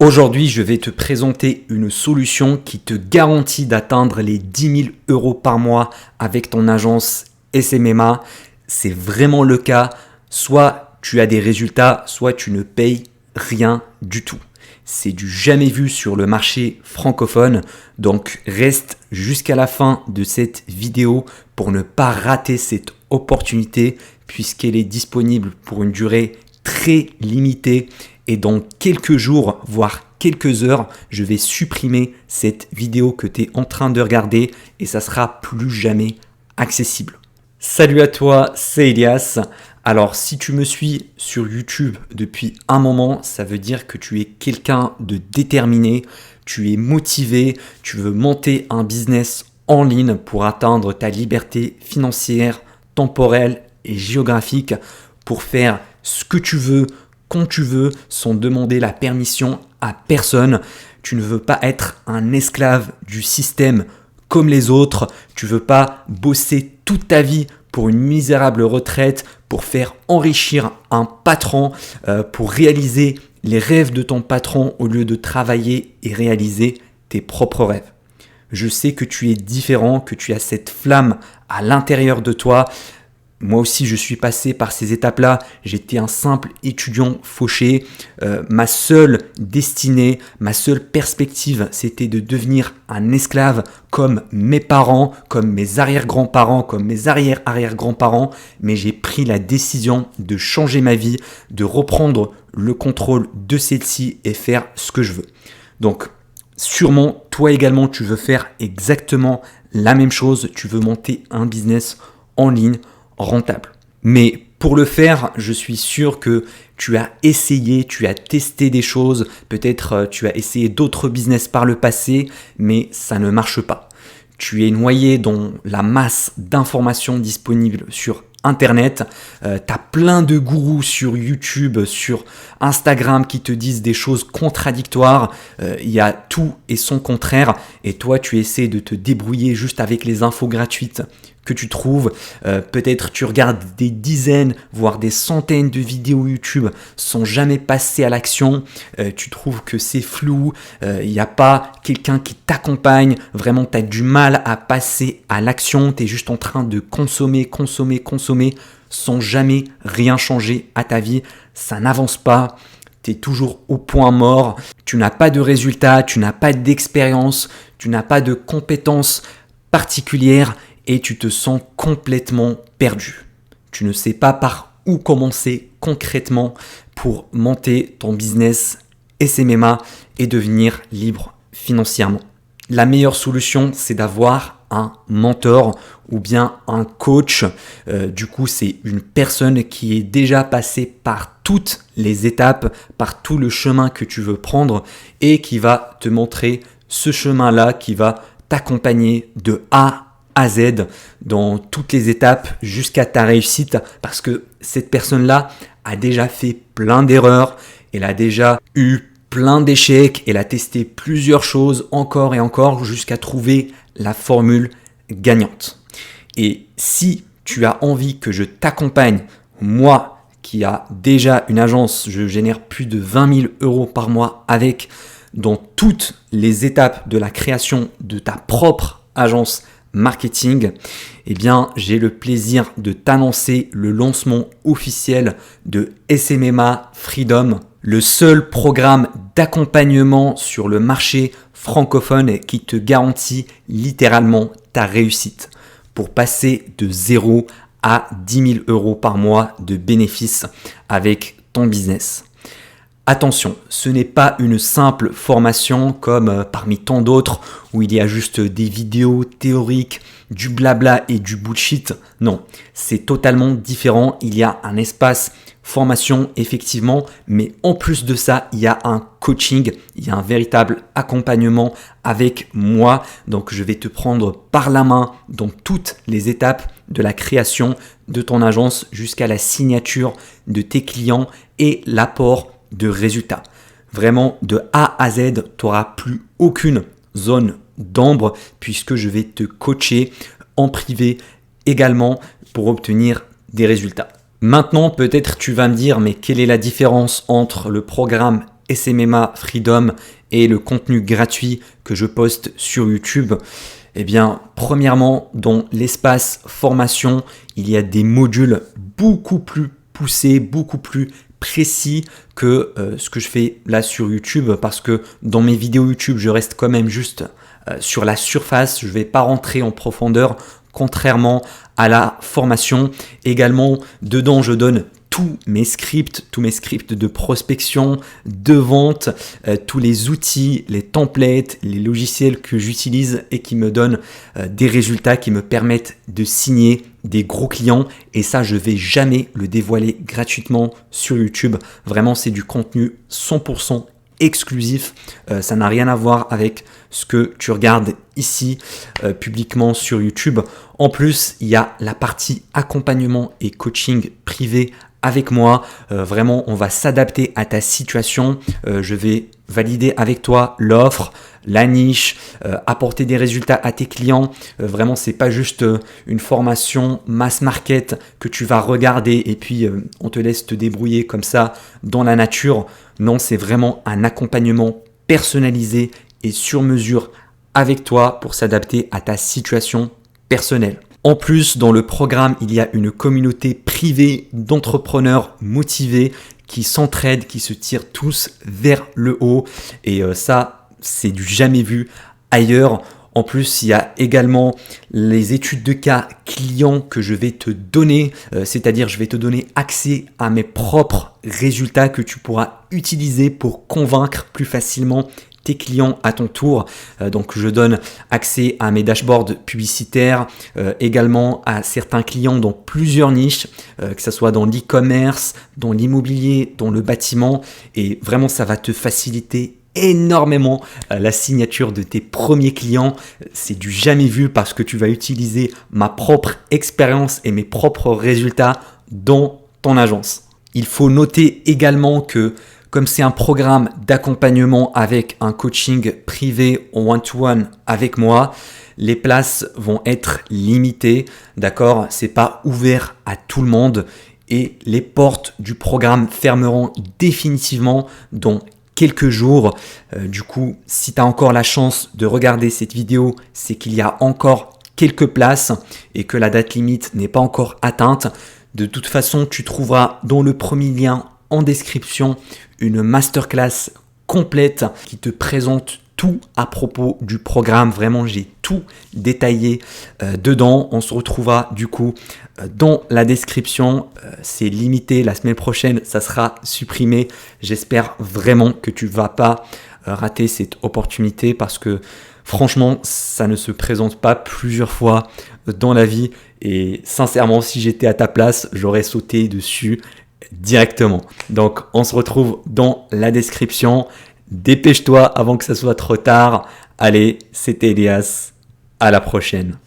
Aujourd'hui, je vais te présenter une solution qui te garantit d'atteindre les 10 000 euros par mois avec ton agence SMMA. C'est vraiment le cas. Soit tu as des résultats, soit tu ne payes rien du tout. C'est du jamais vu sur le marché francophone. Donc reste jusqu'à la fin de cette vidéo pour ne pas rater cette opportunité puisqu'elle est disponible pour une durée très limitée. Et dans quelques jours, voire quelques heures, je vais supprimer cette vidéo que tu es en train de regarder et ça sera plus jamais accessible. Salut à toi, c'est Elias. Alors si tu me suis sur YouTube depuis un moment, ça veut dire que tu es quelqu'un de déterminé, tu es motivé, tu veux monter un business en ligne pour atteindre ta liberté financière, temporelle et géographique, pour faire ce que tu veux, quand tu veux, sans demander la permission à personne. Tu ne veux pas être un esclave du système comme les autres. Tu ne veux pas bosser toute ta vie pour une misérable retraite, pour faire enrichir un patron, pour réaliser les rêves de ton patron au lieu de travailler et réaliser tes propres rêves. Je sais que tu es différent, que tu as cette flamme à l'intérieur de toi. Moi aussi, je suis passé par ces étapes-là. J'étais un simple étudiant fauché. Ma seule destinée, ma seule perspective, c'était de devenir un esclave comme mes parents, comme mes arrière-grands-parents, comme mes arrière-arrière-grands-parents. Mais j'ai pris la décision de changer ma vie, de reprendre le contrôle de celle-ci et faire ce que je veux. Donc, sûrement, toi également, tu veux faire exactement la même chose. Tu veux monter un business en ligne rentable. Mais pour le faire, je suis sûr que tu as essayé, tu as testé des choses, peut-être tu as essayé d'autres business par le passé, mais ça ne marche pas. Tu es noyé dans la masse d'informations disponibles sur Internet, tu as plein de gourous sur YouTube, sur Instagram qui te disent des choses contradictoires, il y a tout et son contraire et toi tu essaies de te débrouiller juste avec les infos gratuites que tu trouves. Peut-être tu regardes des dizaines, voire des centaines de vidéos YouTube sans jamais passer à l'action. Tu trouves que c'est flou, il n'y a pas quelqu'un qui t'accompagne. Vraiment, tu as du mal à passer à l'action. Tu es juste en train de consommer sans jamais rien changer à ta vie. Ça n'avance pas. Tu es toujours au point mort. Tu n'as pas de résultats, tu n'as pas d'expérience, tu n'as pas de compétences particulières. Et tu te sens complètement perdu. Tu ne sais pas par où commencer concrètement pour monter ton business SMMA et devenir libre financièrement. La meilleure solution, c'est d'avoir un mentor ou bien un coach. Du coup, c'est une personne qui est déjà passée par toutes les étapes, par tout le chemin que tu veux prendre et qui va te montrer ce chemin-là, qui va t'accompagner de A à Z dans toutes les étapes jusqu'à ta réussite parce que cette personne-là a déjà fait plein d'erreurs, elle a déjà eu plein d'échecs, elle a testé plusieurs choses encore et encore jusqu'à trouver la formule gagnante. Et si tu as envie que je t'accompagne, moi qui a déjà une agence, je génère plus de 20 000 euros par mois avec dans toutes les étapes de la création de ta propre agence marketing, eh bien, j'ai le plaisir de t'annoncer le lancement officiel de SMMA Freedom, le seul programme d'accompagnement sur le marché francophone qui te garantit littéralement ta réussite pour passer de 0 à 10 000 euros par mois de bénéfices avec ton business. Attention, ce n'est pas une simple formation comme parmi tant d'autres où il y a juste des vidéos théoriques, du blabla et du bullshit. Non, c'est totalement différent. Il y a un espace formation effectivement, mais en plus de ça, il y a un coaching, il y a un véritable accompagnement avec moi. Donc, je vais te prendre par la main dans toutes les étapes de la création de ton agence jusqu'à la signature de tes clients et l'apport de résultats. Vraiment, de A à Z, tu n'auras plus aucune zone d'ombre puisque je vais te coacher en privé également pour obtenir des résultats. Maintenant, peut-être tu vas me dire, mais quelle est la différence entre le programme SMMA Freedom et le contenu gratuit que je poste sur YouTube. Eh bien, premièrement, dans l'espace formation, il y a des modules beaucoup plus poussés, beaucoup plus précis que ce que je fais là sur YouTube, parce que dans mes vidéos YouTube, je reste quand même juste sur la surface. Je ne vais pas rentrer en profondeur, contrairement à la formation. Également, dedans, je donne tous mes scripts de prospection, de vente, tous les outils, les templates, les logiciels que j'utilise et qui me donnent des résultats qui me permettent de signer des gros clients. Et ça, je vais jamais le dévoiler gratuitement sur YouTube. Vraiment, c'est du contenu 100% exclusif. Ça n'a rien à voir avec ce que tu regardes ici publiquement sur YouTube. En plus, il y a la partie accompagnement et coaching privé avec moi. Vraiment, on va s'adapter à ta situation. Je vais valider avec toi l'offre, la niche, apporter des résultats à tes clients. Vraiment, c'est pas juste une formation mass market que tu vas regarder et puis on te laisse te débrouiller comme ça dans la nature. Non, c'est vraiment un accompagnement personnalisé et sur mesure avec toi pour s'adapter à ta situation personnelle. En plus, dans le programme, il y a une communauté privée d'entrepreneurs motivés qui s'entraident, qui se tirent tous vers le haut. Et ça, c'est du jamais vu ailleurs. En plus, il y a également les études de cas clients que je vais te donner, c'est-à-dire je vais te donner accès à mes propres résultats que tu pourras utiliser pour convaincre plus facilement tes clients à ton tour. Donc je donne accès à mes dashboards publicitaires, également à certains clients dans plusieurs niches, que ce soit dans l'e-commerce, dans l'immobilier, dans le bâtiment, et vraiment ça va te faciliter énormément la signature de tes premiers clients. C'est du jamais vu parce que tu vas utiliser ma propre expérience et mes propres résultats dans ton agence. Il faut noter également que comme c'est un programme d'accompagnement avec un coaching privé en one-to-one avec moi, les places vont être limitées, d'accord? C'est pas ouvert à tout le monde et les portes du programme fermeront définitivement dans quelques jours. Du coup, si tu as encore la chance de regarder cette vidéo, c'est qu'il y a encore quelques places et que la date limite n'est pas encore atteinte. De toute façon, tu trouveras dans le premier lien en description une masterclass complète qui te présente tout à propos du programme. Vraiment, j'ai tout détaillé dedans. On se retrouvera du coup dans la description. C'est limité. La semaine prochaine, ça sera supprimé. J'espère vraiment que tu ne vas pas rater cette opportunité parce que franchement, ça ne se présente pas plusieurs fois dans la vie. Et sincèrement, si j'étais à ta place, j'aurais sauté dessus directement. Donc, on se retrouve dans la description. Dépêche-toi avant que ça soit trop tard. Allez, c'était Elias. À la prochaine.